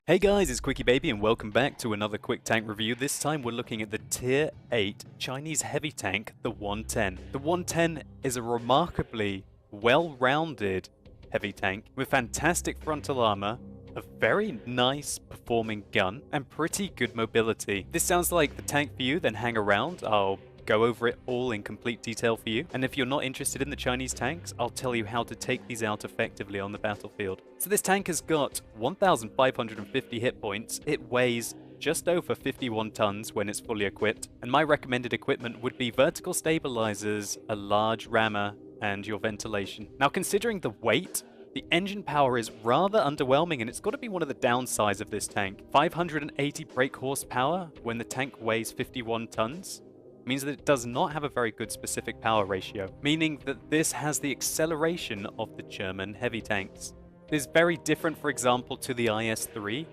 Hey guys, it's Quickie Baby and welcome back to another quick tank review. This time we're looking at the Tier 8 Chinese heavy tank, the 110. The 110 is a remarkably well-rounded heavy tank with fantastic frontal armor, a very nice performing gun, and pretty good mobility. This sounds like the tank for you, then hang around. I'll go over it all in complete detail for you. And if you're not interested in the Chinese tanks, I'll tell you how to take these out effectively on the battlefield. So this tank has got 1,550 hit points. It weighs just over 51 tons when it's fully equipped. And my recommended equipment would be vertical stabilizers, a large rammer, and your ventilation. Now, considering the weight, the engine power is rather underwhelming, and it's got to be one of the downsides of this tank. 580 brake horsepower when the tank weighs 51 tons. Means that it does not have a very good specific power ratio, meaning that this has the acceleration of the German heavy tanks. It is very different, for example, to the IS-3,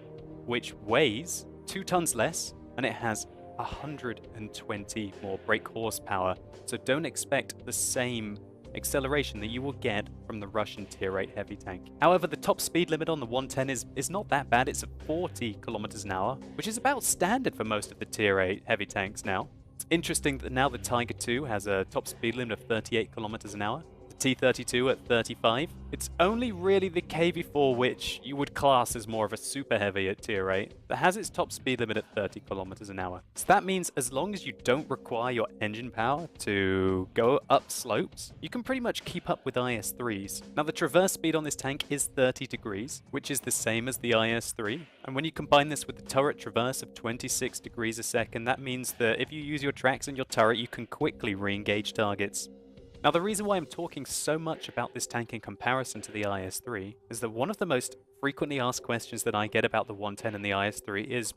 which weighs 2 tons less, and it has 120 more brake horsepower, so don't expect the same acceleration that you will get from the Russian Tier 8 heavy tank. However, the top speed limit on the 110 is not that bad. It's at 40 kilometers an hour, which is about standard for most of the Tier 8 heavy tanks now. It's interesting that now the Tiger II has a top speed limit of 38 kilometers an hour. The T-32 at 35. It's only really the KV-4, which you would class as more of a super heavy at Tier 8, that has its top speed limit at 30 kilometers an hour. So that means as long as you don't require your engine power to go up slopes, you can pretty much keep up with IS-3s. Now the traverse speed on this tank is 30 degrees, which is the same as the IS-3. And when you combine this with the turret traverse of 26 degrees a second, that means that if you use your tracks and your turret, you can quickly re-engage targets. Now, the reason why I'm talking so much about this tank in comparison to the IS-3 is that one of the most frequently asked questions that I get about the 110 and the IS-3 is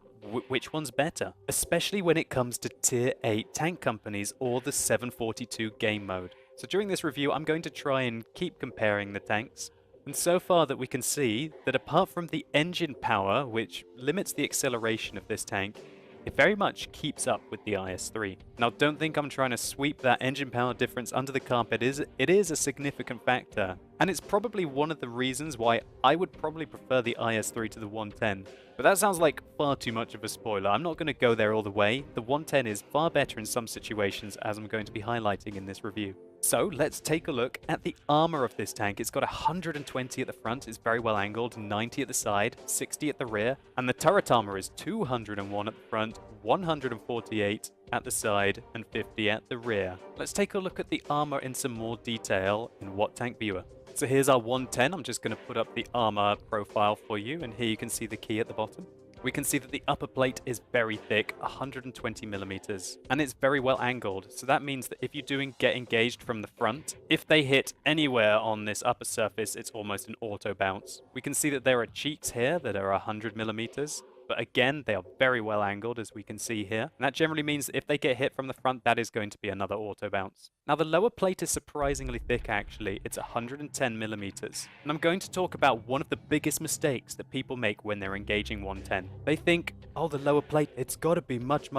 which one's better, especially when it comes to Tier 8 tank companies or the 742 game mode. So during this review, I'm going to try and keep comparing the tanks. And so far that we can see that apart from the engine power, which limits the acceleration of this tank, it very much keeps up with the IS-3. Now, don't think I'm trying to sweep that engine power difference under the carpet. It is a significant factor, and it's probably one of the reasons why I would probably prefer the IS-3 to the 110. But that sounds like far too much of a spoiler. I'm not going to go there all the way. The 110 is far better in some situations, as I'm going to be highlighting in this review. So let's take a look at the armor of this tank. It's got 120 at the front, it's very well angled, 90 at the side, 60 at the rear, and the turret armor is 201 at the front, 148 at the side, and 50 at the rear. Let's take a look at the armor in some more detail in WOT Tank Viewer. So here's our 110. I'm just going to put up the armor profile for you, and here you can see the key at the bottom. We can see that the upper plate is very thick, 120 millimeters, and it's very well angled. So that means that if you do get engaged from the front, if they hit anywhere on this upper surface, it's almost an auto bounce. We can see that there are cheeks here that are 100 millimeters. But again, they are very well angled, as we can see here. And that generally means that if they get hit from the front, that is going to be another auto bounce. Now, the lower plate is surprisingly thick, actually. It's 110 millimeters. And I'm going to talk about one of the biggest mistakes that people make when they're engaging 110. They think, oh, the lower plate, it's got to be much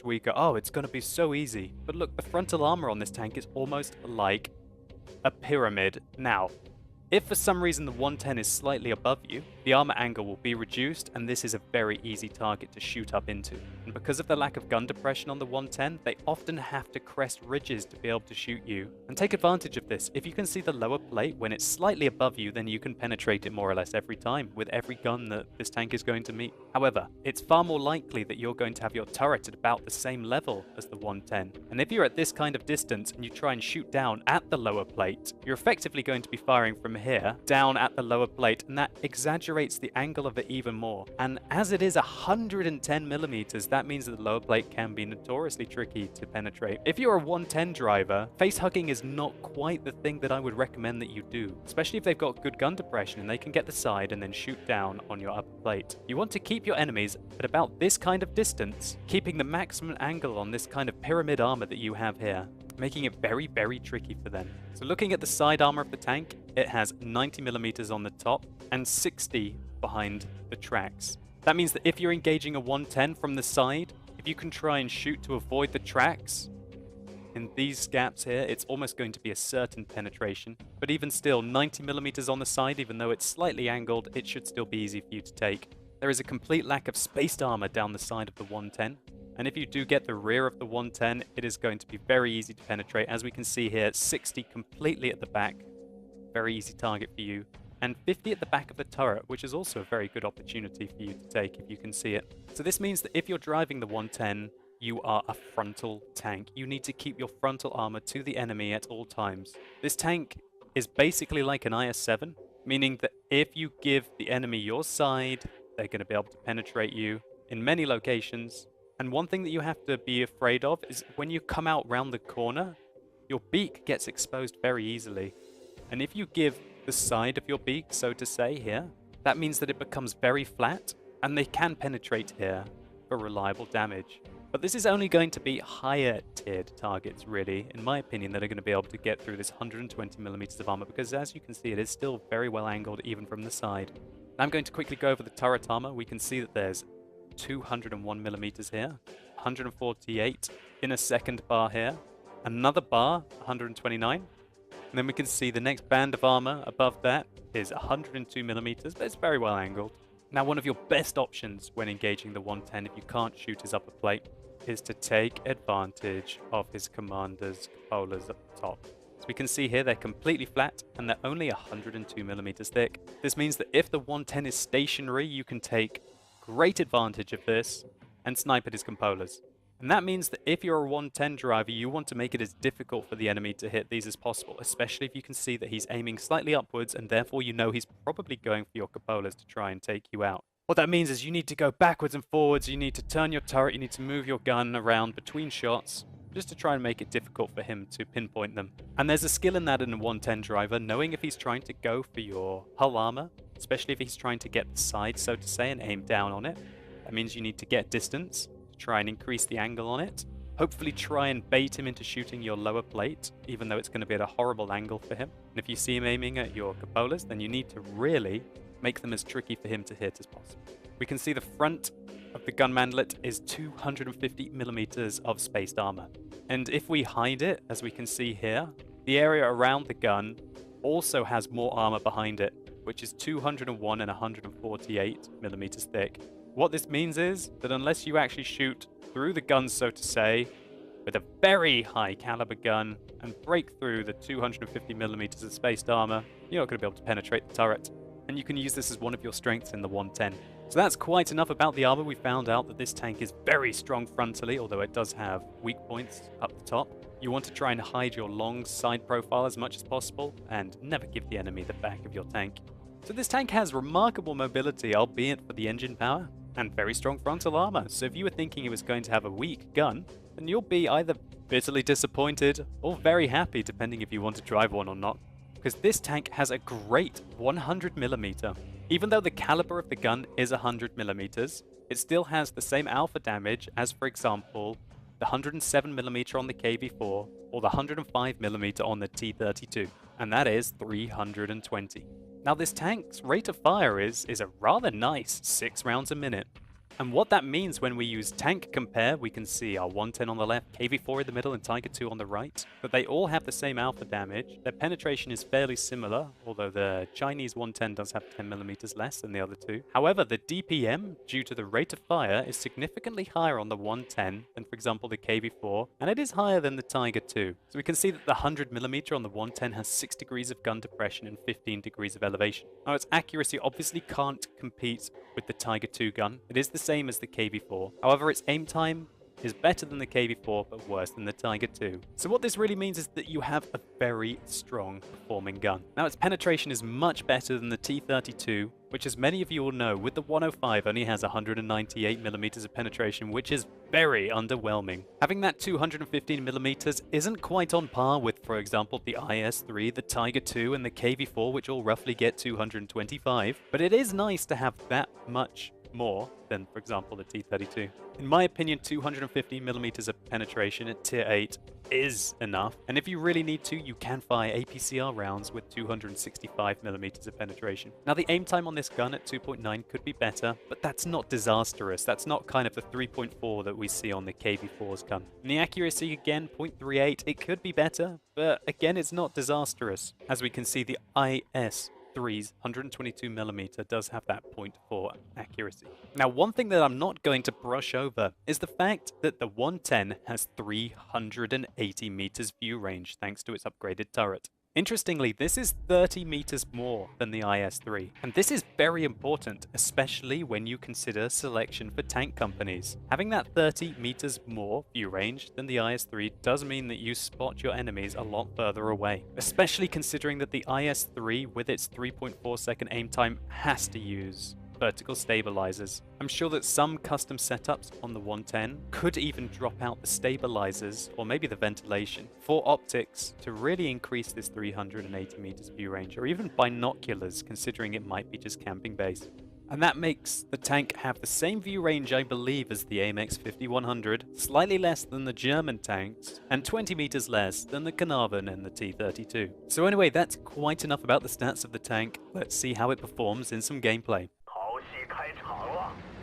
weaker. Oh, it's going to be so easy. But look, the frontal armor on this tank is almost like a pyramid. Now, if for some reason the 110 is slightly above you, the armor angle will be reduced, and this is a very easy target to shoot up into. And because of the lack of gun depression on the 110, they often have to crest ridges to be able to shoot you. And take advantage of this. If you can see the lower plate when it's slightly above you, then you can penetrate it more or less every time with every gun that this tank is going to meet. However, it's far more likely that you're going to have your turret at about the same level as the 110. And if you're at this kind of distance and you try and shoot down at the lower plate, you're effectively going to be firing from here down at the lower plate, and that exaggerates the angle of it even more. And as it is 110 millimeters, that means that the lower plate can be notoriously tricky to penetrate. If you're a 110 driver, face hugging is not quite the thing that I would recommend that you do, especially if they've got good gun depression and they can get the side and then shoot down on your upper plate. You want to keep your enemies at about this kind of distance, keeping the maximum angle on this kind of pyramid armor that you have here, making it very tricky for them. So looking at the side armor of the tank, it has 90 millimeters on the top and 60 behind the tracks. That means that if you're engaging a 110 from the side, if you can try and shoot to avoid the tracks, in these gaps here, it's almost going to be a certain penetration. But even still, 90 millimeters on the side, even though it's slightly angled, it should still be easy for you to take. There is a complete lack of spaced armor down the side of the 110. And if you do get the rear of the 110, it is going to be very easy to penetrate. As we can see here, 60 completely at the back. Very easy target for you. And 50 at the back of the turret, which is also a very good opportunity for you to take if you can see it. So this means that if you're driving the 110, you are a frontal tank. You need to keep your frontal armor to the enemy at all times. This tank is basically like an IS-7, meaning that if you give the enemy your side, they're going to be able to penetrate you in many locations. And one thing that you have to be afraid of is when you come out round the corner, your beak gets exposed very easily. And if you give the side of your beak, so to say, here, that means that it becomes very flat, and they can penetrate here for reliable damage. But this is only going to be higher tiered targets, really, in my opinion, that are going to be able to get through this 120mm of armor, because as you can see, it is still very well angled, even from the side. I'm going to quickly go over the turret armor. We can see that there's 201mm here, 148 in a second bar here, another bar, 129, and then we can see the next band of armor above that is 102mm, but it's very well angled. Now, one of your best options when engaging the 110 if you can't shoot his upper plate is to take advantage of his commander's cupolas at the top. So we can see here they're completely flat and they're only 102mm thick. This means that if the 110 is stationary, you can take great advantage of this and snipe at his cupolas. And that means that if you're a 110 driver, you want to make it as difficult for the enemy to hit these as possible, especially if you can see that he's aiming slightly upwards and therefore you know he's probably going for your cupolas to try and take you out. What that means is you need to go backwards and forwards, you need to turn your turret, you need to move your gun around between shots just to try and make it difficult for him to pinpoint them. And there's a skill in that in a 110 driver, knowing if he's trying to go for your hull armor, especially if he's trying to get the side, so to say, and aim down on it. That means you need to get distance, try and increase the angle on it. Hopefully try and bait him into shooting your lower plate, even though it's going to be at a horrible angle for him. And if you see him aiming at your cupolas, then you need to really make them as tricky for him to hit as possible. We can see the front of the gun manlet is 250mm of spaced armor. And if we hide it, as we can see here, the area around the gun also has more armor behind it, which is 201 and 148mm thick. What this means is that unless you actually shoot through the gun, so to say, with a very high caliber gun and break through the 250mm of spaced armor, you're not going to be able to penetrate the turret. And you can use this as one of your strengths in the 110. So that's quite enough about the armor. We found out that this tank is very strong frontally, although it does have weak points up the top. You want to try and hide your long side profile as much as possible and never give the enemy the back of your tank. So this tank has remarkable mobility, albeit for the engine power, and very strong frontal armor. So if you were thinking it was going to have a weak gun, then you'll be either bitterly disappointed or very happy, depending if you want to drive one or not. Because this tank has a great 100mm. Even though the caliber of the gun is 100mm, it still has the same alpha damage as, for example, the 107mm on the KV-4 or the 105mm on the T-32, and that is 320. Now this tank's rate of fire is a rather nice 6 rounds a minute. And what that means when we use tank compare, we can see our 110 on the left, KV-4 in the middle, and Tiger 2 on the right. But they all have the same alpha damage. Their penetration is fairly similar, although the Chinese 110 does have 10mm less than the other two. However, the DPM, due to the rate of fire, is significantly higher on the 110 than, for example, the KV-4, and it is higher than the Tiger 2. So we can see that the 100mm on the 110 has 6 degrees of gun depression and 15 degrees of elevation. Now, its accuracy obviously can't compete with the Tiger 2 gun. It is the same as the KV-4. However, its aim time is better than the KV-4 but worse than the Tiger 2. So what this really means is that you have a very strong performing gun. Now its penetration is much better than the T-32, which as many of you will know, with the 105 only has 198mm of penetration, which is very underwhelming. Having that 215mm isn't quite on par with, for example, the IS-3, the Tiger 2 and the KV-4, which all roughly get 225, but it is nice to have that much more than, for example, the T-32. In my opinion, 215mm of penetration at Tier 8 is enough, and if you really need to, you can fire APCR rounds with 265mm of penetration. Now, the aim time on this gun at 2.9 could be better, but that's not disastrous. That's not kind of the 3.4 that we see on the KV-4's gun. And the accuracy, again, 0.38, it could be better, but again, it's not disastrous. As we can see, the IS IS-3's 122mm does have that .4 accuracy. Now, one thing that I'm not going to brush over is the fact that the 110 has 380 meters view range thanks to its upgraded turret. Interestingly, this is 30 meters more than the IS-3, and this is very important, especially when you consider selection for tank companies. Having that 30 meters more view range than the IS-3 does mean that you spot your enemies a lot further away, especially considering that the IS-3 with its 3.4 second aim time has to use vertical stabilizers. I'm sure that some custom setups on the 110 could even drop out the stabilizers or maybe the ventilation for optics to really increase this 380 meters view range, or even binoculars considering it might be just camping base. And that makes the tank have the same view range, I believe, as the AMX 5100, slightly less than the German tanks, and 20 meters less than the Carnarvon and the T-32. So anyway, that's quite enough about the stats of the tank. Let's see how it performs in some gameplay.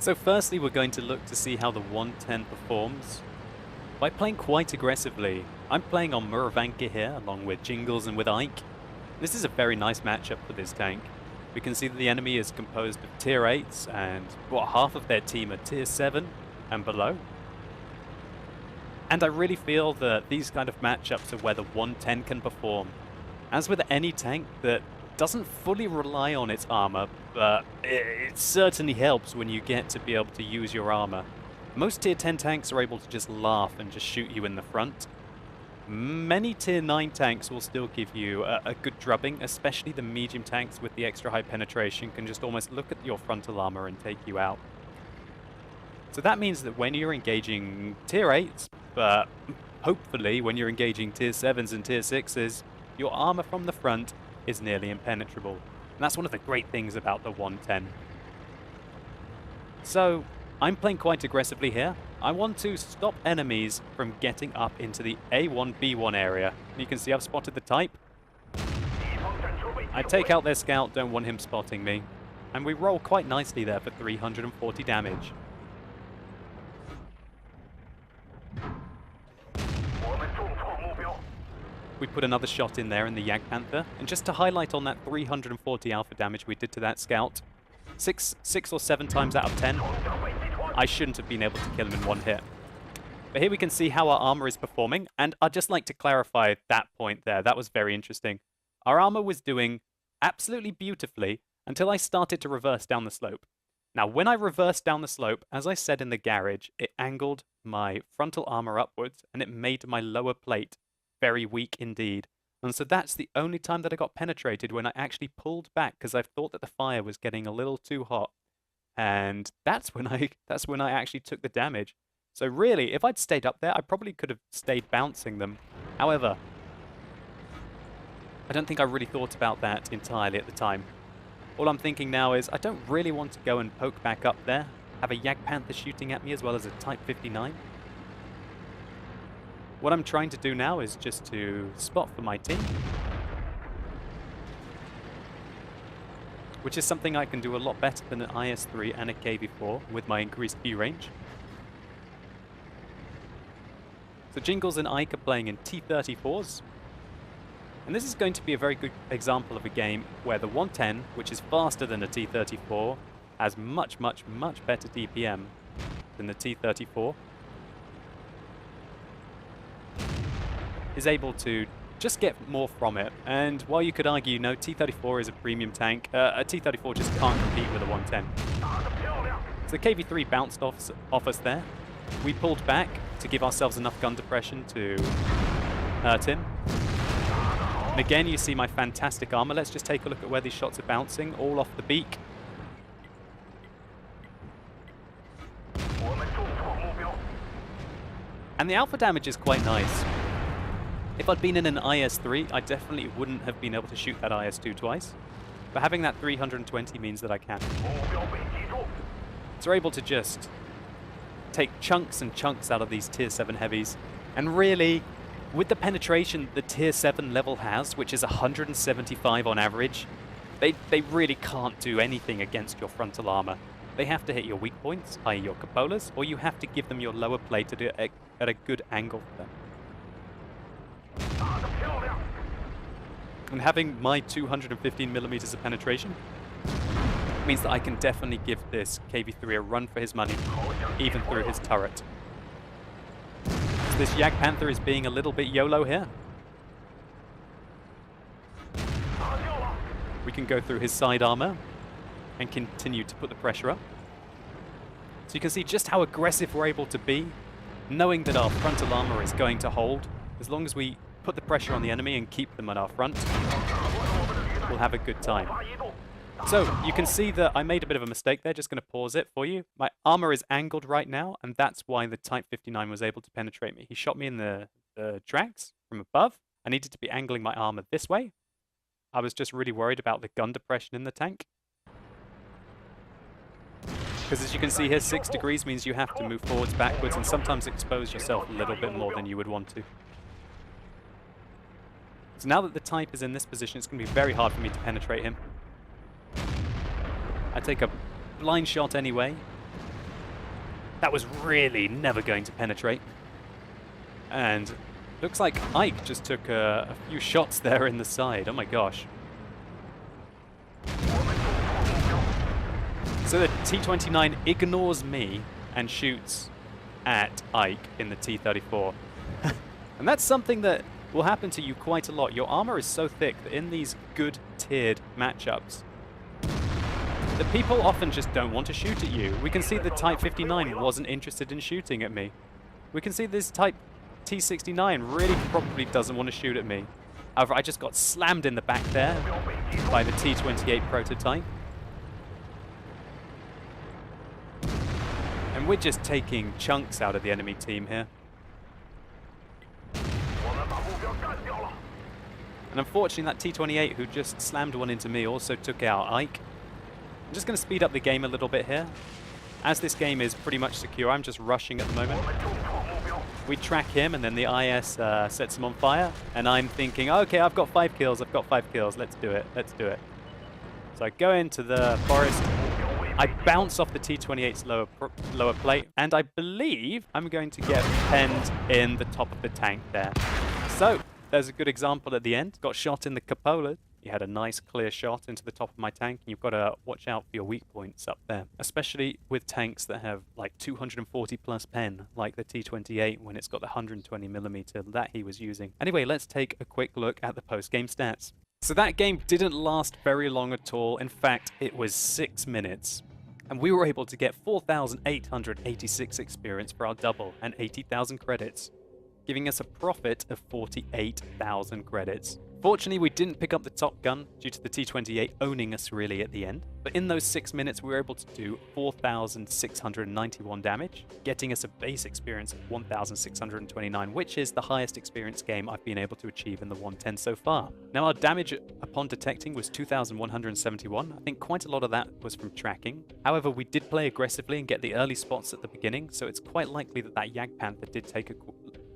So firstly, we're going to look to see how the 110 performs by playing quite aggressively. I'm playing on Muravanka here, along with Jingles and with Ike. This is a very nice matchup for this tank. We can see that the enemy is composed of tier 8s, and half of their team are tier 7 and below. And I really feel that these kind of matchups are where the 110 can perform. As with any tank that doesn't fully rely on its armor, but it certainly helps when you get to be able to use your armor. Most tier 10 tanks are able to just laugh and just shoot you in the front. Many tier 9 tanks will still give you a good drubbing, especially the medium tanks with the extra high penetration can just almost look at your frontal armor and take you out. So that means that when you're engaging tier 8s, but hopefully when you're engaging tier 7s and tier 6s, your armor from the front is nearly impenetrable. And that's one of the great things about the 110. So I'm playing quite aggressively here. I want to stop enemies from getting up into the A1, B1 area. And you can see I've spotted the type. I take out their scout, don't want him spotting me. And we roll quite nicely there for 340 damage. We put another shot in there in the Jagdpanther, and just to highlight on that 340 alpha damage we did to that scout, 6 or 7 times out of 10, I shouldn't have been able to kill him in one hit. But here we can see how our armor is performing, and I'd just like to clarify that point there. That was very interesting. Our armor was doing absolutely beautifully until I started to reverse down the slope. Now, when I reversed down the slope, as I said in the garage, it angled my frontal armor upwards, and it made my lower plate very weak indeed. And so that's the only time that I got penetrated, when I actually pulled back because I thought that the fire was getting a little too hot. And that's when I actually took the damage. So really, if I'd stayed up there, I probably could have stayed bouncing them. However, I don't think I really thought about that entirely at the time. All I'm thinking now is I don't really want to go and poke back up there, have a Jagdpanther shooting at me as well as a Type 59. What I'm trying to do now is just to spot for my team, which is something I can do a lot better than an IS-3 and a KV-4 with my increased view range. So Jingles and Ike are playing in T-34s, and this is going to be a very good example of a game where the 110, which is faster than the T-34, has much better DPM than the T-34, is able to just get more from it. And while you could argue, no, T-34 is a premium tank, a T-34 just can't compete with a 110. So the KV-3 bounced off us there. We pulled back to give ourselves enough gun depression to hurt him. And again, you see my fantastic armor. Let's just take a look at where these shots are bouncing, all off the beak. And the alpha damage is quite nice. If I'd been in an IS-3, I definitely wouldn't have been able to shoot that IS-2 twice. But having that 320 means that I can. So we're able to just take chunks and chunks out of these tier 7 heavies. And really, with the penetration the tier 7 level has, which is 175 on average, they really can't do anything against your frontal armor. They have to hit your weak points, i.e. your cupolas, or you have to give them your lower plate at a good angle for them. And having my 215 millimeters of penetration means that I can definitely give this KV-3 a run for his money, even through his turret. So this Yak Panther is being a little bit YOLO here. We can go through his side armor and continue to put the pressure up. So you can see just how aggressive we're able to be, knowing that our frontal armor is going to hold. As long as we put the pressure on the enemy and keep them at our front, we'll have a good time. So you can see that I made a bit of a mistake there. Just going to pause it for you. My armor is angled right now, and that's why the Type 59 was able to penetrate me. He shot me in the tracks from above. I needed to be angling my armor this way. I was just really worried about the gun depression in the tank. Because as you can see here, 6 degrees means you have to move forwards, backwards, and sometimes expose yourself a little bit more than you would want to. So now that the Type is in this position, it's going to be very hard for me to penetrate him. I take a blind shot anyway. That was really never going to penetrate. And looks like Ike just took a few shots there in the side. Oh my gosh. So the T-29 ignores me and shoots at Ike in the T-34. And that's something that will happen to you quite a lot. Your armor is so thick that in these good tiered matchups, the people often just don't want to shoot at you. We can see the Type 59 wasn't interested in shooting at me. We can see this Type T-69 really probably doesn't want to shoot at me. However, I just got slammed in the back there by the T-28 prototype. And we're just taking chunks out of the enemy team here. And unfortunately, that T-28 who just slammed one into me also took out Ike. I'm just going to speed up the game a little bit here. As this game is pretty much secure, I'm just rushing at the moment. We track him, and then the IS sets him on fire. And I'm thinking, okay, I've got 5 kills, let's do it, So I go into the forest. I bounce off the T-28's lower plate, and I believe I'm going to get penned in the top of the tank there. So there's a good example at the end. Got shot in the cupola. He had a nice clear shot into the top of my tank, and you've got to watch out for your weak points up there, especially with tanks that have like 240 plus pen, like the T-28 when it's got the 120 millimeter that he was using. Anyway, let's take a quick look at the post-game stats. So that game didn't last very long at all. In fact, it was 6 minutes. And we were able to get 4,886 experience for our double and 80,000 credits, giving us a profit of 48,000 credits. Fortunately, we didn't pick up the top gun due to the T-28 owning us really at the end. But in those 6 minutes, we were able to do 4,691 damage, getting us a base experience of 1,629, which is the highest experience game I've been able to achieve in the 110 so far. Now, our damage upon detecting was 2,171. I think quite a lot of that was from tracking. However, we did play aggressively and get the early spots at the beginning, so it's quite likely that that Yak Panther did take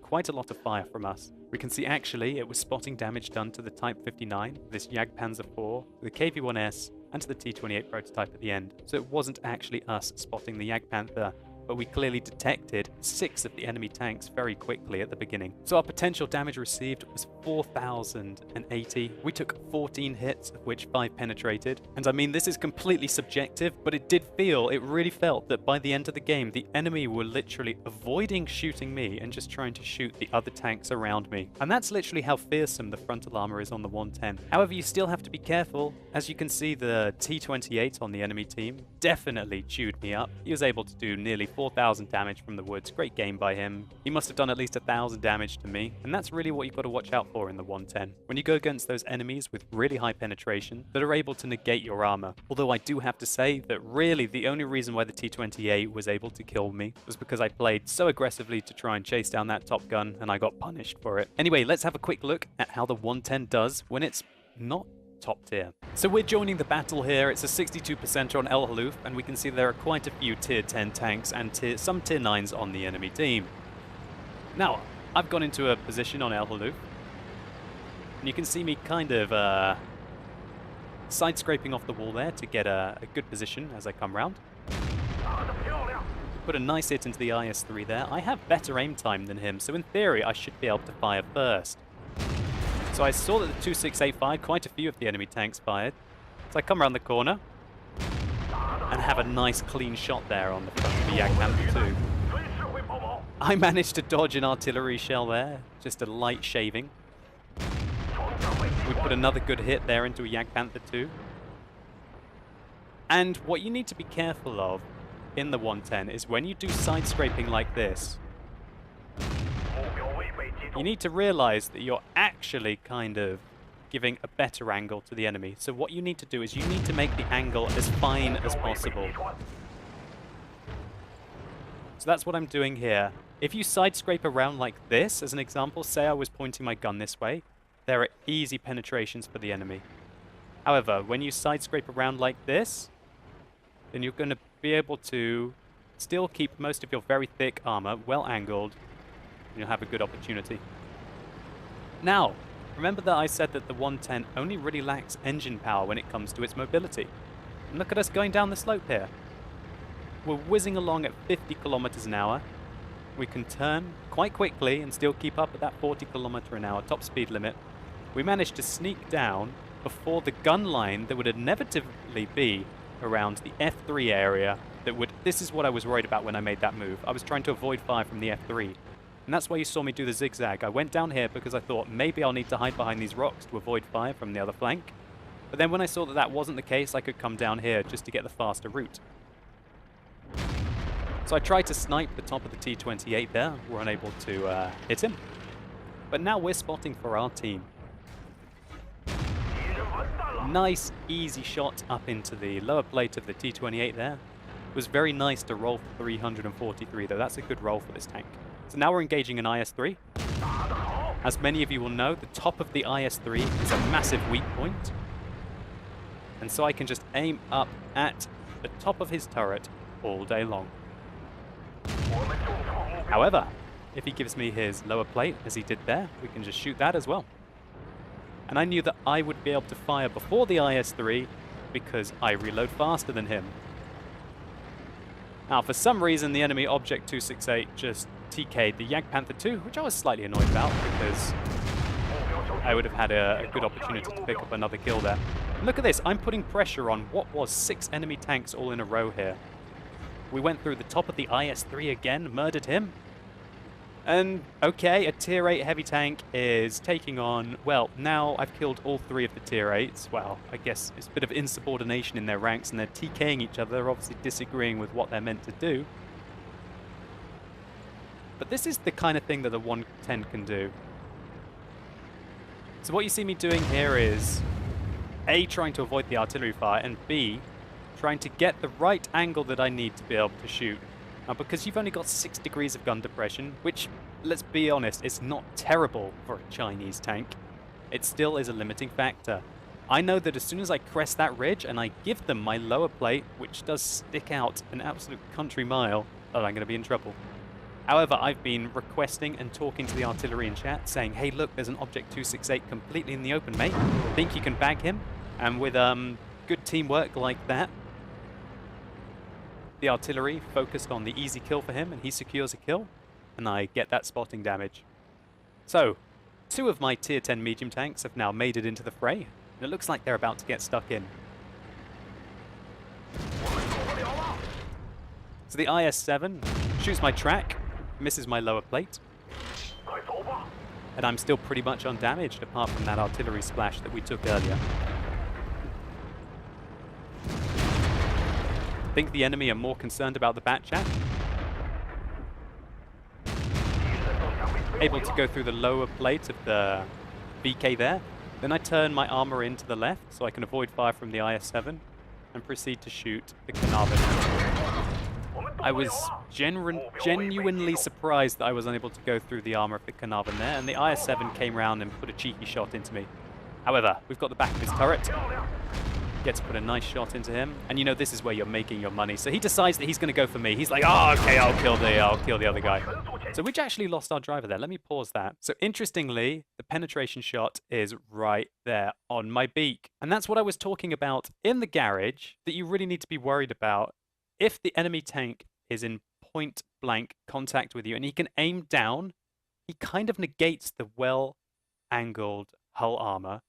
quite a lot of fire from us. We can see actually it was spotting damage done to the Type 59, this Jagdpanzer IV, the KV-1S, and to the T-28 prototype at the end. So it wasn't actually us spotting the Jagdpanther, but we clearly detected 6 of the enemy tanks very quickly at the beginning. So our potential damage received was 4,080. We took 14 hits, of which 5 penetrated. And I mean, this is completely subjective, but it really felt that by the end of the game, the enemy were literally avoiding shooting me and just trying to shoot the other tanks around me. And that's literally how fearsome the frontal armor is on the 110. However, you still have to be careful. As you can see, the T-28 on the enemy team definitely chewed me up. He was able to do nearly 4,000 damage from the woods. Great game by him. He must have done at least 1,000 damage to me, and that's really what you've got to watch out for in the 110. When you go against those enemies with really high penetration that are able to negate your armor. Although I do have to say that really the only reason why the T-28 was able to kill me was because I played so aggressively to try and chase down that top gun, and I got punished for it. Anyway, let's have a quick look at how the 110 does when it's not top tier. So we're joining the battle here. It's a 62% on El Haluf, and we can see there are quite a few tier 10 tanks and some tier 9s on the enemy team. Now, I've gone into a position on El Haluf, and you can see me kind of side scraping off the wall there to get a good position as I come round. Put a nice hit into the IS-3 there. I have better aim time than him, so in theory I should be able to fire first. So I saw that the 268 fired, quite a few of the enemy tanks fired. So I come around the corner and have a nice clean shot there on the front of the Panther 2. I managed to dodge an artillery shell there, just a light shaving. We put another good hit there into a Panther 2. And what you need to be careful of in the 110 is when you do side scraping like this, you need to realize that you're actually kind of giving a better angle to the enemy. So what you need to do is you need to make the angle as fine as possible. So that's what I'm doing here. If you side scrape around like this, as an example, say I was pointing my gun this way, there are easy penetrations for the enemy. However, when you side scrape around like this, then you're going to be able to still keep most of your very thick armor well angled, and you'll have a good opportunity. Now, remember that I said that the 110 only really lacks engine power when it comes to its mobility. And look at us going down the slope here. We're whizzing along at 50 kilometers an hour. We can turn quite quickly and still keep up at that 40 kilometer an hour top speed limit. We managed to sneak down before the gun line that would inevitably be around the F3 area. This is what I was worried about when I made that move. I was trying to avoid fire from the F3. And that's why you saw me do the zigzag. I went down here because I thought maybe I'll need to hide behind these rocks to avoid fire from the other flank. But then when I saw that that wasn't the case, I could come down here just to get the faster route. So I tried to snipe the top of the T-28 there. We're unable to hit him. But now we're spotting for our team. Nice, easy shot up into the lower plate of the T-28 there. It was very nice to roll for 343 though. That's a good roll for this tank. So now we're engaging an IS-3. As many of you will know, the top of the IS-3 is a massive weak point. And so I can just aim up at the top of his turret all day long. However, if he gives me his lower plate, as he did there, we can just shoot that as well. And I knew that I would be able to fire before the IS-3 because I reload faster than him. Now, for some reason, the enemy Object 268 just TK'd the Panther 2, which I was slightly annoyed about because I would have had a good opportunity to pick up another kill there. And look at this, I'm putting pressure on what was 6 enemy tanks all in a row here. We went through the top of the IS-3 again, murdered him. And, okay, a tier 8 heavy tank is taking on, well, now I've killed all 3 of the tier 8s. Well, I guess it's a bit of insubordination in their ranks and they're TKing each other. They're obviously disagreeing with what they're meant to do. But this is the kind of thing that the 110 can do. So what you see me doing here is A, trying to avoid the artillery fire, and B, trying to get the right angle that I need to be able to shoot. Now, because you've only got 6 degrees of gun depression, which, let's be honest, is not terrible for a Chinese tank, it still is a limiting factor. I know that as soon as I crest that ridge and I give them my lower plate, which does stick out an absolute country mile, that I'm going to be in trouble. However, I've been requesting and talking to the artillery in chat, saying, hey, look, there's an Object 268 completely in the open, mate. Think you can bag him? And with good teamwork like that, the artillery focused on the easy kill for him, and he secures a kill, and I get that spotting damage. So, 2 of my tier 10 medium tanks have now made it into the fray, and it looks like they're about to get stuck in. So the IS-7 shoots my track, misses my lower plate, and I'm still pretty much undamaged apart from that artillery splash that we took earlier. I think the enemy are more concerned about the bat chat. Able to go through the lower plate of the VK there. Then I turn my armor in to the left so I can avoid fire from the IS-7 and proceed to shoot the Carnarvon. I was genuinely surprised that I was unable to go through the armor of the Carnarvon there, and the IS-7 came around and put a cheeky shot into me. However, we've got the back of his turret. Get to put a nice shot into him, and you know this is where you're making your money. So he decides that he's going to go for me. He's like, oh, okay, I'll kill the other guy. So we actually lost our driver there. Let me pause that. So interestingly, the penetration shot is right there on my beak, and that's what I was talking about in the garage. That you really need to be worried about if the enemy tank is in point blank contact with you, and he can aim down. He kind of negates the well-angled hull armor,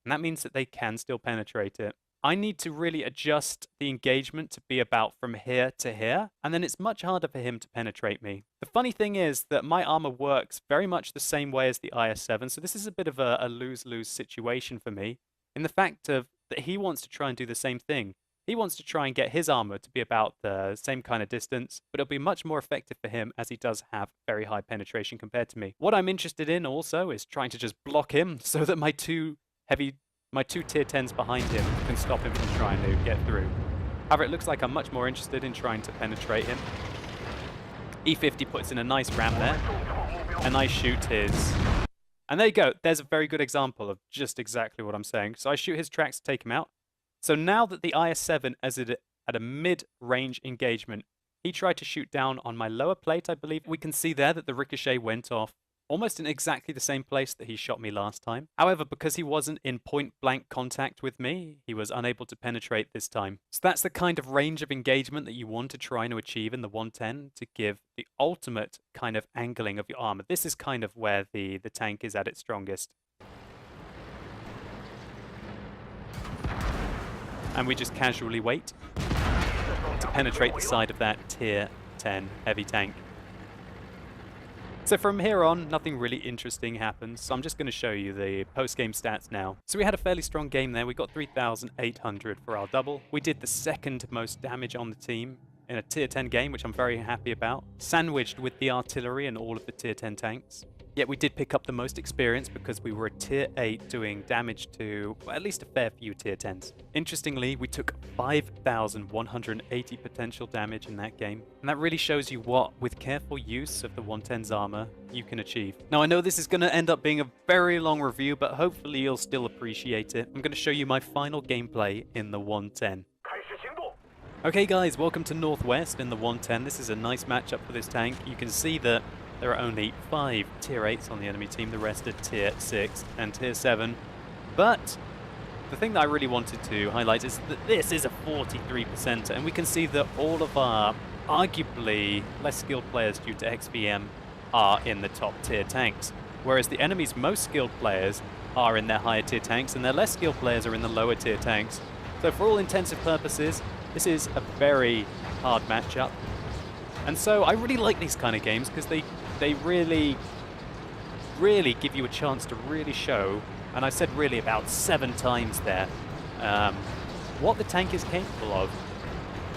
and that means that they can still penetrate it. I need to really adjust the engagement to be about from here to here, and then it's much harder for him to penetrate me. The funny thing is that my armor works very much the same way as the IS-7, so this is a bit of a lose-lose situation for me, in the fact of that he wants to try and do the same thing. He wants to try and get his armor to be about the same kind of distance, but it'll be much more effective for him as he does have very high penetration compared to me. What I'm interested in also is trying to just block him so that my two tier 10s behind him can stop him from trying to get through. However, it looks like I'm much more interested in trying to penetrate him. E50 puts in a nice ramp there, and I shoot his... And there you go, there's a very good example of just exactly what I'm saying. So I shoot his tracks to take him out. So now that the IS-7 is at a mid-range engagement, he tried to shoot down on my lower plate, I believe. We can see there that the ricochet went off almost in exactly the same place that he shot me last time. However, because he wasn't in point-blank contact with me, he was unable to penetrate this time. So that's the kind of range of engagement that you want to try to achieve in the 110 to give the ultimate kind of angling of your armor. This is kind of where the tank is at its strongest. And we just casually wait to penetrate the side of that tier 10 heavy tank. So from here on, nothing really interesting happens, so I'm just going to show you the post-game stats now. So we had a fairly strong game there. We got 3,800 for our double. We did the second most damage on the team in a tier 10 game, which I'm very happy about, sandwiched with the artillery and all of the tier 10 tanks. Yet we did pick up the most experience because we were a tier 8 doing damage to, well, at least a fair few tier 10s. Interestingly, we took 5,180 potential damage in that game. And that really shows you what, with careful use of the 110's armor, you can achieve. Now I know this is going to end up being a very long review, but hopefully you'll still appreciate it. I'm going to show you my final gameplay in the 110. Okay guys, welcome to Northwest in the 110. This is a nice matchup for this tank. You can see that there are only 5 tier 8s on the enemy team, the rest are tier 6 and tier 7. But the thing that I really wanted to highlight is that this is a 43%, and we can see that all of our arguably less skilled players due to XVM are in the top tier tanks, whereas the enemy's most skilled players are in their higher tier tanks and their less skilled players are in the lower tier tanks. So for all intensive purposes, this is a very hard matchup. And so I really like these kind of games because they really give you a chance to really show, and I said really about 7 times there, what the tank is capable of.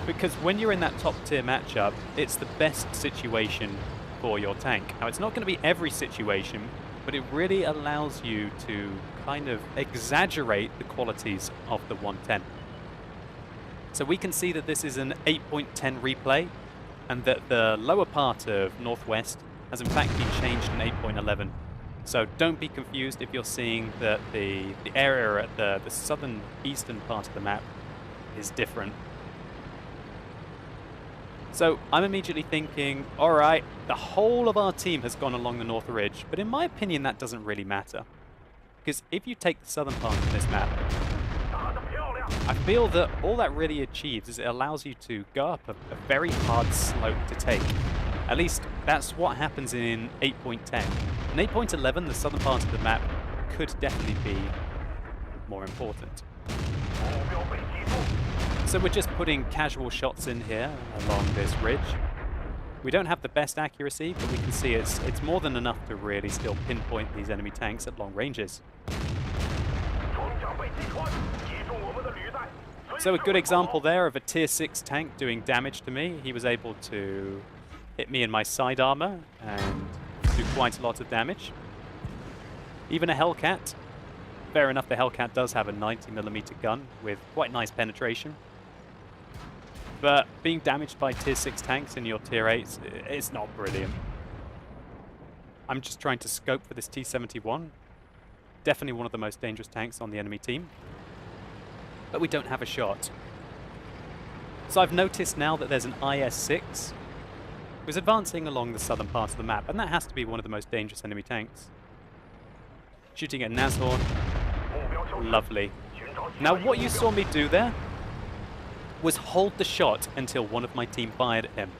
Because when you're in that top tier matchup, it's the best situation for your tank. Now it's not going to be every situation, but it really allows you to kind of exaggerate the qualities of the 110. So we can see that this is an 8.10 replay, and that the lower part of Northwest has in fact been changed in 8.11. So don't be confused if you're seeing that the area at the southern eastern part of the map is different. So I'm immediately thinking, alright, the whole of our team has gone along the North Ridge, but in my opinion that doesn't really matter. Because if you take the southern part of this map, I feel that all that really achieves is it allows you to go up a very hard slope to take. At least that's what happens in 8.10. In 8.11, the southern part of the map could definitely be more important. So we're just putting casual shots in here along this ridge. We don't have the best accuracy, but we can see it's more than enough to really still pinpoint these enemy tanks at long ranges. So a good example there of a tier 6 tank doing damage to me. He was able to hit me in my side armor and do quite a lot of damage. Even a Hellcat. Fair enough, the Hellcat does have a 90mm gun with quite nice penetration. But being damaged by tier 6 tanks in your tier 8s, it's not brilliant. I'm just trying to scope for this T-71. Definitely one of the most dangerous tanks on the enemy team. But we don't have a shot. So I've noticed now that there's an IS-6 who's advancing along the southern part of the map, and that has to be one of the most dangerous enemy tanks. Shooting at Nashorn. Lovely. Now what you saw me do there was hold the shot until one of my team fired at him.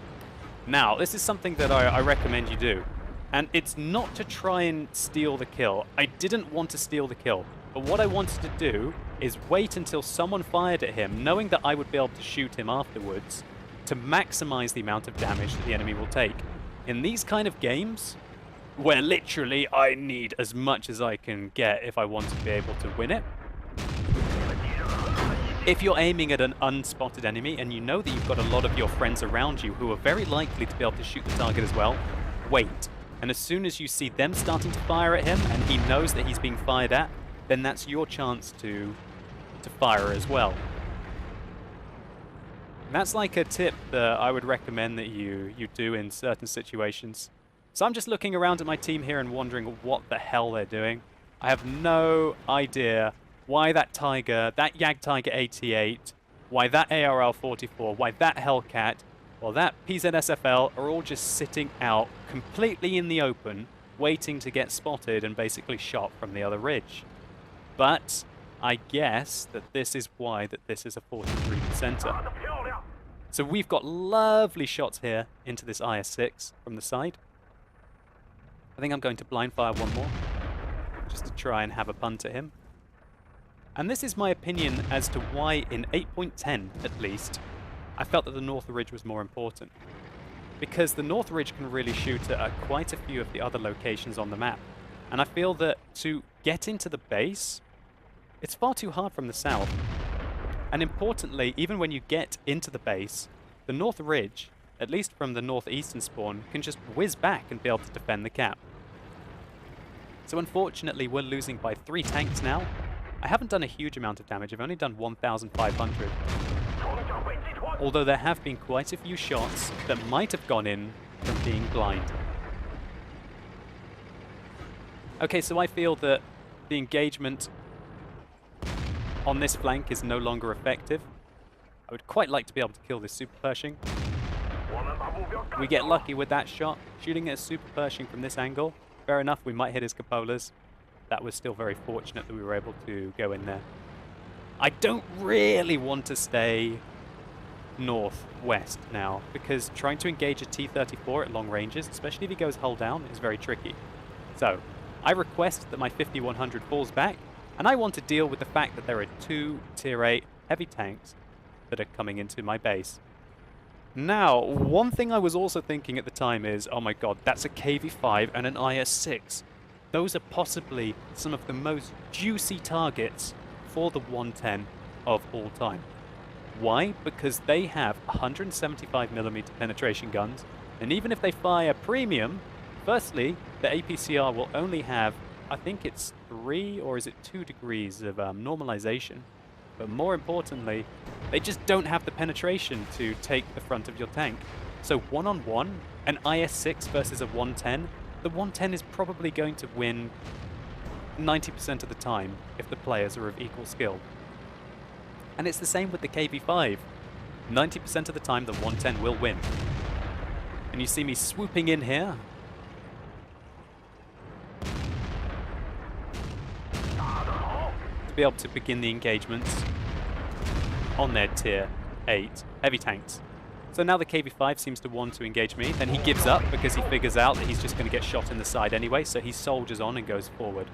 Now, this is something that I recommend you do. And it's not to try and steal the kill. I didn't want to steal the kill. But what I wanted to do is wait until someone fired at him, knowing that I would be able to shoot him afterwards, to maximize the amount of damage that the enemy will take. In these kind of games, where literally I need as much as I can get if I want to be able to win it, if you're aiming at an unspotted enemy and you know that you've got a lot of your friends around you who are very likely to be able to shoot the target as well, wait. And as soon as you see them starting to fire at him and he knows that he's being fired at, then that's your chance to fire as well. And that's like a tip that I would recommend that you do in certain situations. So I'm just looking around at my team here and wondering what the hell they're doing. I have no idea why that Tiger, that Yag Tiger 88, why that ARL 44, why that Hellcat, or that PZSFL are all just sitting out completely in the open, waiting to get spotted and basically shot from the other ridge. But I guess that this is why that this is a 43%er. So we've got lovely shots here into this IS-6 from the side. I think I'm going to blind fire one more, just to try and have a punt at him. And this is my opinion as to why in 8.10 at least, I felt that the North Ridge was more important. Because the North Ridge can really shoot at quite a few of the other locations on the map. And I feel that to get into the base, it's far too hard from the south. And importantly, even when you get into the base, the North Ridge, at least from the northeastern spawn, can just whiz back and be able to defend the cap. So unfortunately, we're losing by 3 tanks now. I haven't done a huge amount of damage. I've only done 1,500. Although there have been quite a few shots that might have gone in from being blind. Okay, so I feel that the engagement on this flank is no longer effective. I would quite like to be able to kill this Super Pershing. We get lucky with that shot, shooting at a Super Pershing from this angle. Fair enough, we might hit his cupolas. That was still very fortunate that we were able to go in there. I don't really want to stay northwest now, because trying to engage a T-34 at long ranges, especially if he goes hull down, is very tricky. So, I request that my 5100 falls back, and I want to deal with the fact that there are 2 Tier 8 heavy tanks that are coming into my base. Now, one thing I was also thinking at the time is, oh my god, that's a KV-5 and an IS-6. Those are possibly some of the most juicy targets for the 110 of all time. Why? Because they have 175mm penetration guns, and even if they fire premium, firstly, the APCR will only have, I think it's 3 or is it 2 degrees of normalization. But more importantly, they just don't have the penetration to take the front of your tank. So one-on-one, an IS-6 versus a 110, the 110 is probably going to win 90% of the time if the players are of equal skill. And it's the same with the KV-5. 90% of the time, the 110 will win. And you see me swooping in here. To be able to begin the engagements on their Tier 8 heavy tanks. So now the KV-5 seems to want to engage me. Then he gives up because he figures out that he's just going to get shot in the side anyway, so he soldiers on and goes forward.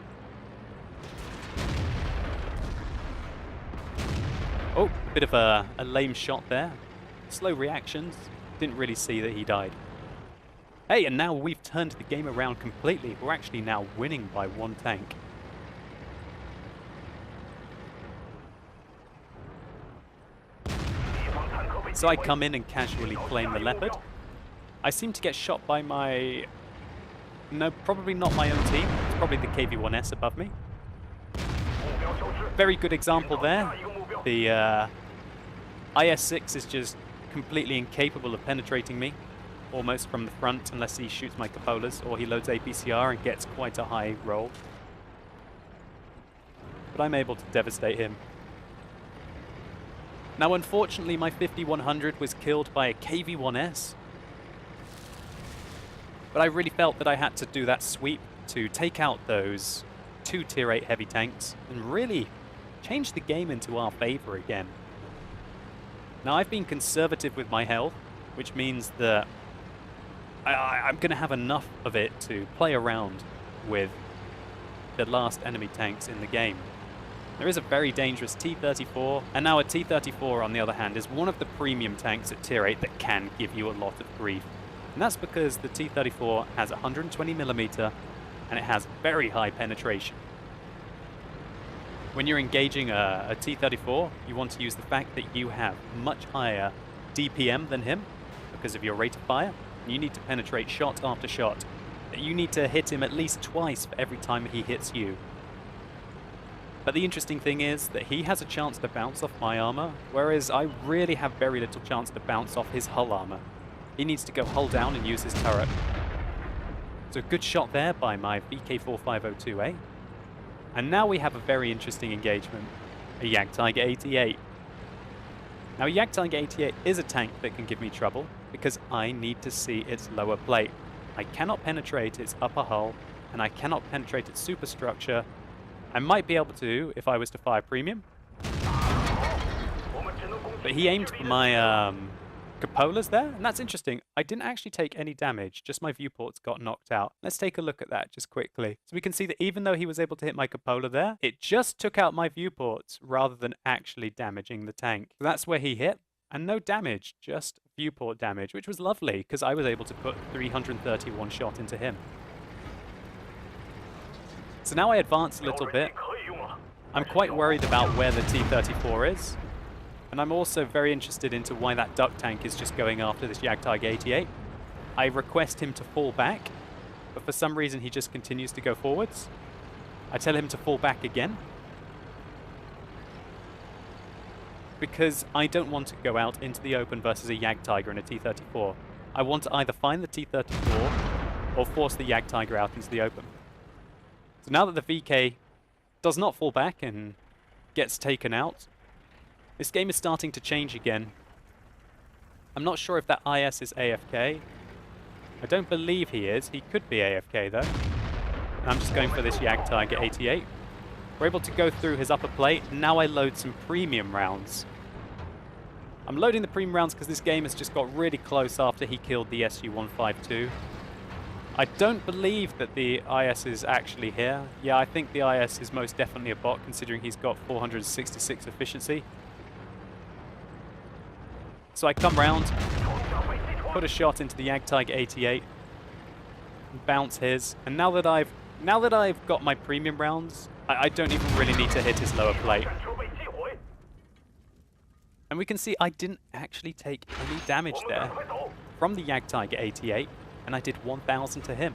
Oh, a bit of a lame shot there. Slow reactions. Didn't really see that he died. Hey, and now we've turned the game around completely. We're actually now winning by 1 tank. So I come in and casually claim the Leopard. I seem to get shot by my... No, probably not my own team. It's probably the KV-1S above me. Very good example there. The IS-6 is just completely incapable of penetrating me, almost from the front, unless he shoots my cupolas or he loads APCR and gets quite a high roll. But I'm able to devastate him. Now, unfortunately, my 5100 was killed by a KV-1S. But I really felt that I had to do that sweep to take out those 2 Tier 8 heavy tanks and really change the game into our favor again. Now, I've been conservative with my health, which means that I'm going to have enough of it to play around with the last enemy tanks in the game. There is a very dangerous T-34, and now a T-34, on the other hand, is one of the premium tanks at Tier 8 that can give you a lot of grief. And that's because the T-34 has 120mm, and it has very high penetration. When you're engaging a T-34, you want to use the fact that you have much higher DPM than him because of your rate of fire. You need to penetrate shot after shot. You need to hit him at least twice for every time he hits you. But the interesting thing is that he has a chance to bounce off my armor, whereas I really have very little chance to bounce off his hull armor. He needs to go hull down and use his turret. So a good shot there by my VK4502A. And now we have a very interesting engagement, a Jagdtiger 88. Now Jagdtiger 88 is a tank that can give me trouble because I need to see its lower plate. I cannot penetrate its upper hull, and I cannot penetrate its superstructure. I might be able to if I was to fire premium. But he aimed for my cupolas there, and that's interesting. I didn't actually take any damage, just my viewports got knocked out. Let's take a look at that just quickly. So we can see that even though he was able to hit my cupola there, it just took out my viewports rather than actually damaging the tank. So that's where he hit, and no damage, just viewport damage, which was lovely because I was able to put 331 shot into him. So now I advance a little bit. I'm quite worried about where the T-34 is. And I'm also very interested into why that duck tank is just going after this Jagdtiger 88. I request him to fall back, but for some reason he just continues to go forwards. I tell him to fall back again, because I don't want to go out into the open versus a Jagdtiger and a T-34. I want to either find the T-34 or force the Jagdtiger out into the open. So now that the VK does not fall back and gets taken out, this game is starting to change again. I'm not sure if that IS is AFK. I don't believe he is. He could be AFK though. And I'm just going for this Jagdtiger 88. We're able to go through his upper plate, and now I load some premium rounds. I'm loading the premium rounds because this game has just got really close after he killed the SU-152. I don't believe that the IS is actually here. Yeah, I think the IS is most definitely a bot, considering he's got 466 efficiency. So I come round, put a shot into the Jagdtiger 88, and bounce his. And now that I've got my premium rounds, I don't even really need to hit his lower plate. And we can see I didn't actually take any damage there from the Jagdtiger 88, and I did 1,000 to him.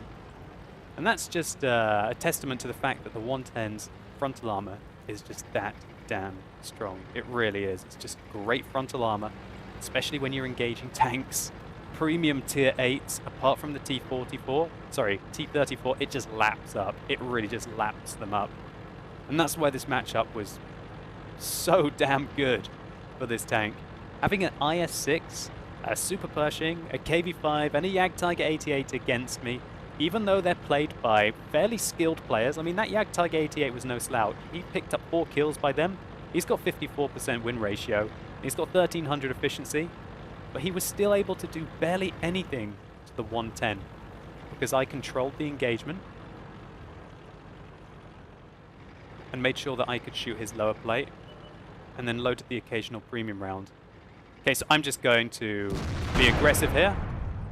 And that's just a testament to the fact that the 110's frontal armor is just that damn strong. It really is. It's just great frontal armor, especially when you're engaging tanks. Premium tier 8s, apart from the T-34, sorry, T-34, it just laps up. It really just laps them up. And that's why this matchup was so damn good for this tank. Having an IS-6, a Super Pershing, a KV-5, and a Jagdtiger 88 against me, even though they're played by fairly skilled players. I mean, that Jagdtiger 88 was no slouch. He picked up 4 kills by them. He's got 54% win ratio. He's got 1,300 efficiency. But he was still able to do barely anything to the 110 because I controlled the engagement and made sure that I could shoot his lower plate and then loaded the occasional premium round. Okay, so I'm just going to be aggressive here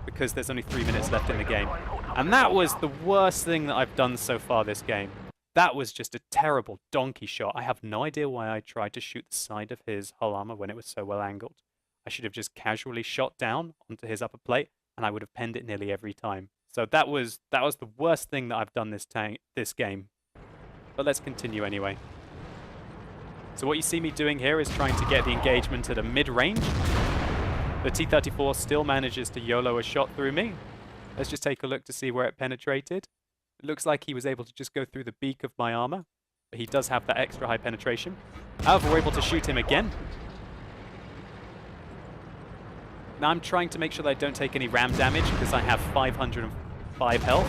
because there's only 3 minutes left in the game. And that was the worst thing that I've done so far this game. That was just a terrible donkey shot. I have no idea why I tried to shoot the side of his hull armor when it was so well angled. I should have just casually shot down onto his upper plate, and I would have penned it nearly every time. So that was the worst thing that I've done this game. But let's continue anyway. So what you see me doing here is trying to get the engagement at a mid-range. The T-34 still manages to YOLO a shot through me. Let's just take a look to see where it penetrated. It looks like he was able to just go through the beak of my armor, but he does have that extra high penetration. However, we're able to shoot him again. Now I'm trying to make sure that I don't take any ram damage because I have 505 health,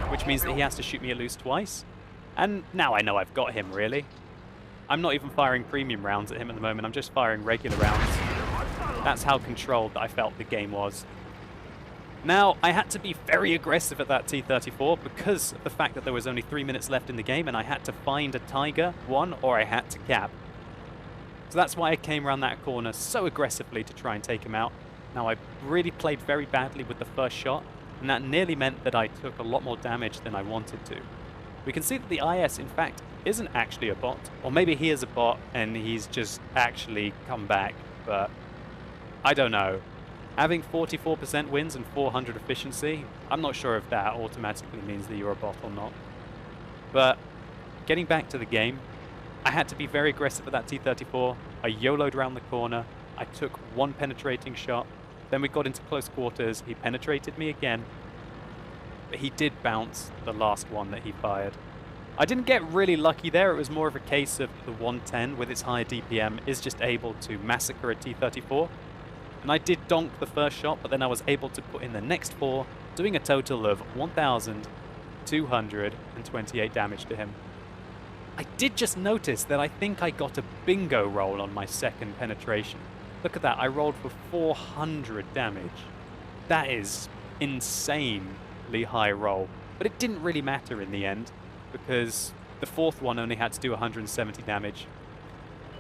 which means that he has to shoot me at loose twice. And now I know I've got him, really. I'm not even firing premium rounds at him at the moment, I'm just firing regular rounds. That's how controlled that I felt the game was. Now, I had to be very aggressive at that T-34 because of the fact that there was only 3 minutes left in the game and I had to find a Tiger, one, or I had to cap. So that's why I came around that corner so aggressively to try and take him out. Now, I really played very badly with the first shot, and that nearly meant that I took a lot more damage than I wanted to. We can see that the IS, in fact, isn't actually a bot. Or maybe he is a bot and he's just actually come back, but I don't know. Having 44% wins and 400 efficiency, I'm not sure if that automatically means that you're a bot or not. But getting back to the game, I had to be very aggressive at that T-34. I YOLO'd around the corner. I took one penetrating shot. Then we got into close quarters. He penetrated me again. But he did bounce the last one that he fired. I didn't get really lucky there. It was more of a case of the 110 with its higher DPM is just able to massacre a T-34. And I did donk the first shot, but then I was able to put in the next 4, doing a total of 1,228 damage to him. I did just notice that I think I got a bingo roll on my second penetration. Look at that, I rolled for 400 damage. That is insanely high roll. But it didn't really matter in the end, because the fourth one only had to do 170 damage.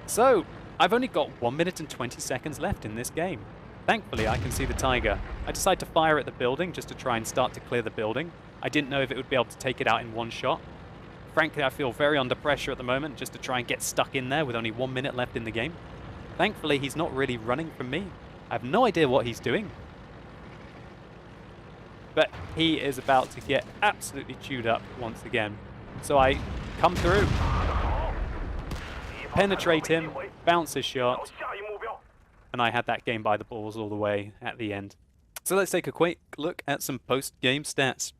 So, I've only got 1 minute and 20 seconds left in this game. Thankfully, I can see the Tiger. I decide to fire at the building just to try and start to clear the building. I didn't know if it would be able to take it out in one shot. Frankly, I feel very under pressure at the moment just to try and get stuck in there with only 1 minute left in the game. Thankfully, he's not really running from me. I have no idea what he's doing. But he is about to get absolutely chewed up once again. So I come through, penetrate him, bounce his shot, and I had that game by the balls all the way at the end. So let's take a quick look at some post-game stats.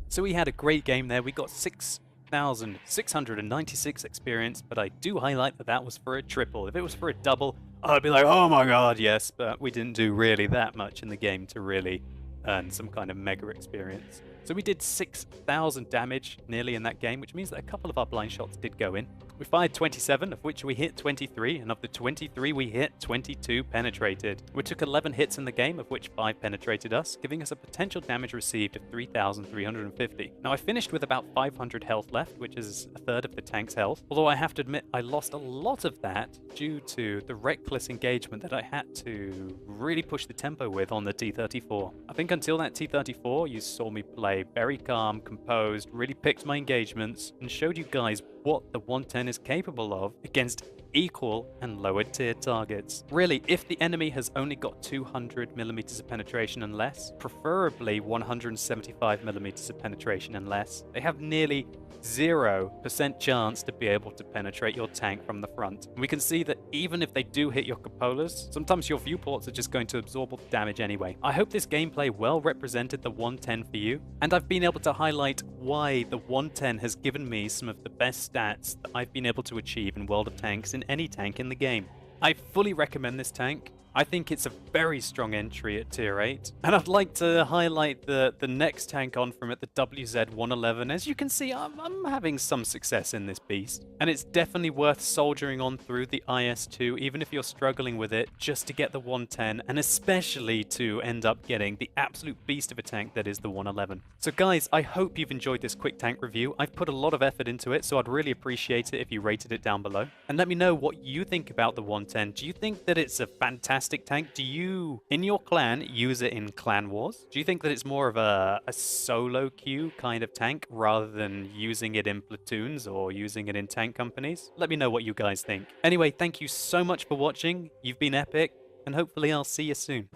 So we had a great game there. We got 6,696 experience, but I do highlight that that was for a triple. If it was for a double, I'd be like, oh my god, yes, but we didn't do really that much in the game to really earn some kind of mega experience. So we did 6,000 damage nearly in that game, which means that a couple of our blind shots did go in. We fired 27, of which we hit 23, and of the 23 we hit, 22 penetrated. We took 11 hits in the game, of which 5 penetrated us, giving us a potential damage received of 3,350. Now I finished with about 500 health left, which is a third of the tank's health, although I have to admit I lost a lot of that due to the reckless engagement that I had to really push the tempo with on the T-34. I think until that T-34 you saw me play very calm, composed, really picked my engagements, and showed you guys what the 110 is capable of against equal and lower tier targets. Really, if the enemy has only got 200 millimeters of penetration and less, preferably 175 millimeters of penetration and less, they have nearly 0% chance to be able to penetrate your tank from the front. And we can see that even if they do hit your cupolas, sometimes your viewports are just going to absorb all the damage anyway. I hope this gameplay well represented the 110 for you, and I've been able to highlight why the 110 has given me some of the best stats that I've been able to achieve in World of Tanks in any tank in the game. I fully recommend this tank. I think it's a very strong entry at tier 8. And I'd like to highlight the next tank on from it, the WZ-111. As you can see, I'm having some success in this beast. And it's definitely worth soldiering on through the IS-2, even if you're struggling with it, just to get the 110, and especially to end up getting the absolute beast of a tank that is the 111. So guys, I hope you've enjoyed this quick tank review. I've put a lot of effort into it, so I'd really appreciate it if you rated it down below. And let me know what you think about the 110. Do you think that it's a fantastic tank? Do you, in your clan, use it in clan wars? Do you think that it's more of a solo queue kind of tank rather than using it in platoons or using it in tank companies? Let me know what you guys think. Anyway, thank you so much for watching. You've been epic, and hopefully I'll see you soon.